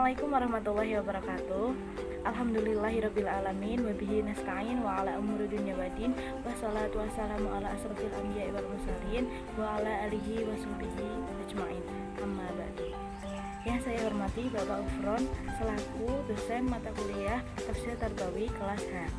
Assalamualaikum warahmatullahi wabarakatuh. Alhamdulillahirabbil alamin wa bihi nasta'in wa ala umuri dunya waddin wassalatu wassalamu ala asrofil anbiya'i wal mursalin wa ala alihi wa sahbihi ajmain. Amma ba'du. Yang saya hormati Bapak Ufron selaku dosen mata kuliah Tafsir Tarbawi kelas H.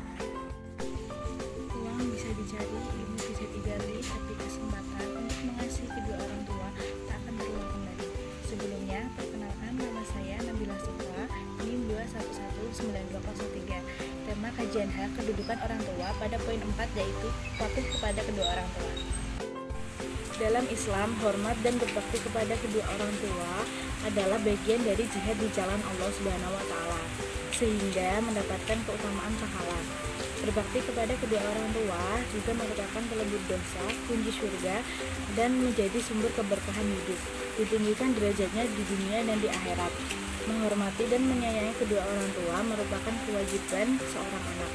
Uang bisa dicari, ilmu bisa digali, tapi kesempatan untuk mengasihi kedua orang tua tak akan berulang kembali. Sebelumnya, perkenalkan nama saya Nabila Sukra, NIM 2119203. Tema kajian H, kedudukan orang tua pada poin 4 yaitu patuh kepada kedua orang tua. Dalam Islam, hormat dan berbakti kepada kedua orang tua adalah bagian dari jihad di jalan Allah Subhanahu wa taala, sehingga mendapatkan keutamaan pahala. Berbakti kepada kedua orang tua juga merupakan pelebur dosa, kunci surga, dan menjadi sumber keberkahan hidup. Ditinggikan derajatnya di dunia dan di akhirat. Menghormati dan menyayangi kedua orang tua merupakan kewajiban seorang anak.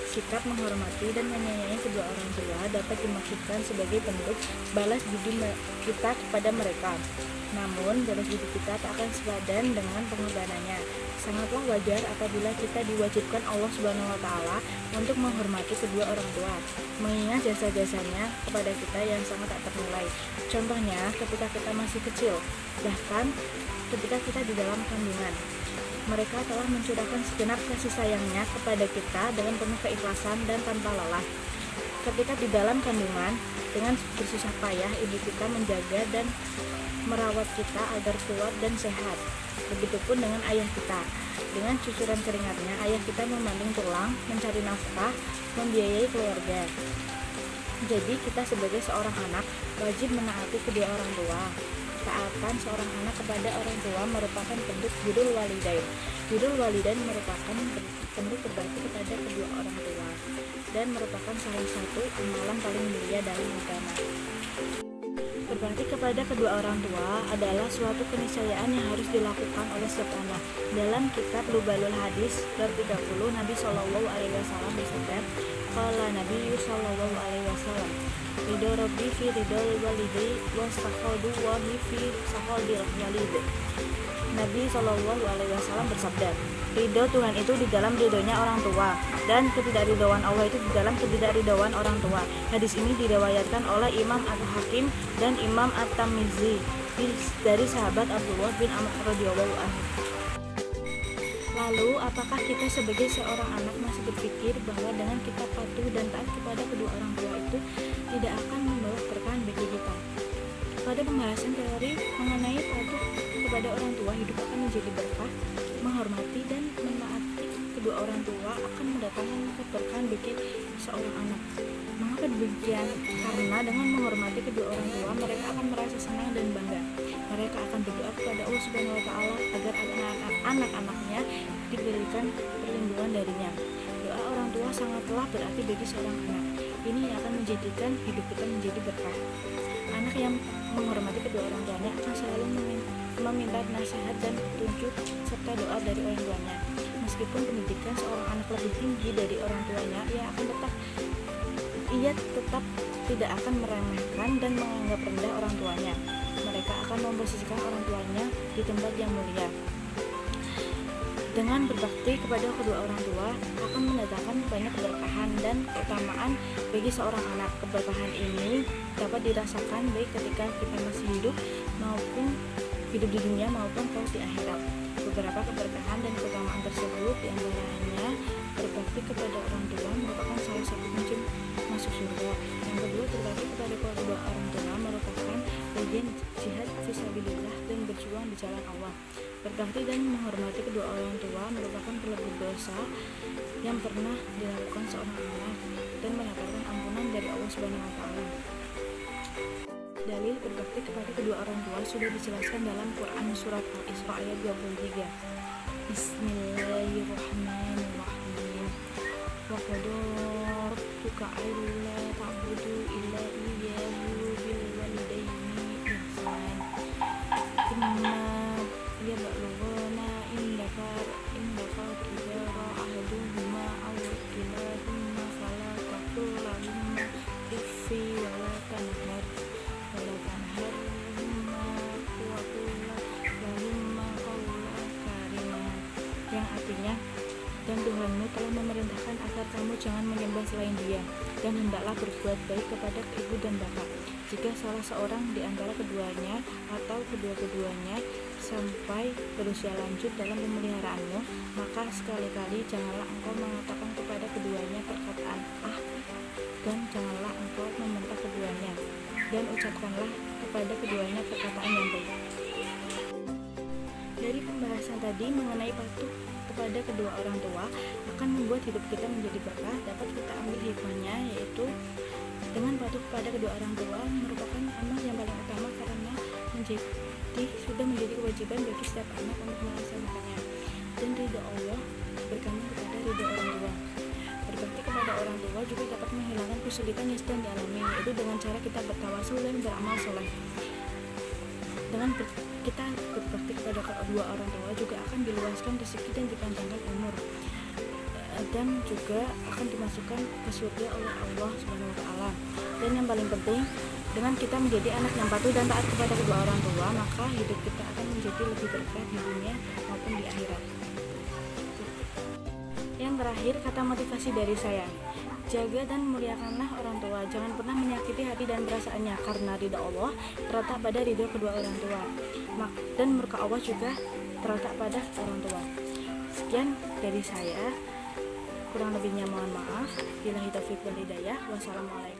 Sikap menghormati dan menyayangi kedua orang tua dapat dimaksudkan sebagai bentuk balas budi kita kepada mereka. Namun, balas budi kita tak akan sepadan dengan pengorbanannya. Sangatlah wajar apabila kita diwajibkan Allah Subhanahu wa taala untuk menghormati kedua orang tua, mengingat jasa-jasanya kepada kita yang sangat tak ternilai. Contohnya, ketika kita masih kecil, bahkan ketika kita di dalam kandungan. Mereka telah mencurahkan segenap kasih sayangnya kepada kita dengan penuh keikhlasan dan tanpa lelah. Ketika di dalam kandungan, dengan bersusah payah ibu kita menjaga dan merawat kita agar kuat dan sehat. Begitupun dengan ayah kita. Dengan cucuran keringatnya, ayah kita memanding tulang, mencari nafkah, membiayai keluarga. Jadi kita sebagai seorang anak wajib menaati kedua orang tua. Taatan seorang anak kepada orang tua merupakan bentuk birrul walidain. Birrul walidain merupakan bentuk berbakti kepada kedua orang tua dan merupakan salah satu amalan paling mulia dalam agama. Berbakti kepada kedua orang tua adalah suatu keniscayaan yang harus dilakukan oleh setiap anak. Dalam kitab Lubalul Hadis bab 30, Nabi Shallallahu alaihi wasallam bersabda, qala Nabi Shallallahu alaihi wasallam, ridho Rabbi fi ridhol walidai wa sakhodu wahi fi sakhodil walid. Nabi Shallallahu alaihi wasallam bersabda, ridho Tuhan itu di dalam ridhonya orang tua, dan ketidakridhoan Allah itu di dalam ketidakridhoan orang tua. Hadis ini diriwayatkan oleh Imam Al-Hakim dan Imam At-Tirmidzi dari sahabat Abdullah bin Amr radhiyallahu anhu. Lalu, apakah kita sebagai seorang anak masih berpikir bahwa dengan kita patuh dan taat kepada kedua orang tua itu tidak akan membawa keberkahan bagi kita? Pada pembahasan teori mengenai patuh kepada orang tua, hidup akan menjadi berkah. Menghormati dan menaati kedua orang tua akan mendatangkan keberkahan bagi seorang anak. Mengapa demikian? Karena dengan menghormati kedua orang tua, mereka akan merasa senang dan bangga. Mereka akan berdoa kepada Allah Subhanahu wa taala agar anak-anaknya diberikan perlindungan darinya. Doa orang tua sangatlah berarti bagi seorang anak. Ini yang akan menjadikan hidup kita menjadi berkah. Anak yang menghormati kedua orang tuanya akan selalu meminta nasihat dan petunjuk serta doa dari orang tuanya. Meskipun pendidikan seorang anak lebih tinggi dari orang tuanya, ia tetap tidak akan meremehkan dan menganggap rendah orang tuanya. Mereka akan memposisikan orang tuanya di tempat yang mulia. Dengan berbakti kepada kedua orang tua akan mendatangkan banyak keberkahan dan keutamaan bagi seorang anak. Keberkahan ini dapat dirasakan baik ketika kita masih hidup maupun hidup di dunia maupun kelak di akhirat. Beberapa keberkahan dan keutamaan tersebut diantaranya berbakti kepada orang tua merupakan salah satu kunci masuk surga. Yang kedua, berbakti kepada kedua orang tua merupakan bagian jihad fisabilillah dan berjuang di jalan Allah. Berbakti dan menghormati kedua orang tua merupakan pelebur dosa yang pernah dilakukan seorang anak dan mendapatkan ampunan dari Allah Subhanahu wa taala. Dalil berbakti kepada kedua orang tua sudah dijelaskan dalam Quran surat Al-Isra ayat 23. Bismillahirrahmanirrahim. Wa qadara rabbuka alla ta'budu illa iyyahu bil walidayni ihsan. Imma yablughuna indaka kibara ahaduhuma aw kilahuma fala taqul lahumma uffi wa la tanharhuma wa qul lahumma qawlan karima. kamu jangan menyembah selain Dia, dan hendaklah berbuat baik kepada ibu dan bapak. Jika salah seorang di antara keduanya atau kedua-keduanya sampai berusia lanjut dalam pemeliharaanmu, maka sekali-kali janganlah engkau mengatakan kepada keduanya perkataan dan janganlah engkau membentak keduanya, dan ucapkanlah kepada keduanya perkataan yang baik. Dari pembahasan tadi mengenai patuh kepada kedua orang tua akan membuat hidup kita menjadi berkah, dapat kita ambil hikmahnya, yaitu dengan patuh kepada kedua orang tua merupakan amal yang paling utama karena sudah menjadi kewajiban bagi setiap anak untuk melaksanakannya, dan ridho Allah bergantung kepada ridho orang tua. Berbakti kepada orang tua juga dapat menghilangkan kesulitan yang sedang dialami, yaitu dengan cara kita bertawasul dan beramal soleh. Dengan kita berbakti kepada kedua orang tua juga akan diluaskan rezeki dan dipanjangkan umur, dan juga akan dimasukkan ke surga oleh Allah Subhanahu wa Ta'ala. Dan yang paling penting, dengan kita menjadi anak yang patuh dan taat kepada kedua orang tua, maka hidup kita akan menjadi lebih berkah di dunia maupun di akhirat. Yang terakhir, kata motivasi dari saya, jaga dan muliakanlah orang tua. Jangan pernah menyakiti hati dan perasaannya, karena ridha Allah terletak pada ridha kedua orang tua, dan murka Allah juga terletak pada orang tua. Sekian dari saya, kurang lebihnya mohon maaf. Billahi taufiq wal hidayah. Wassalamualaikum.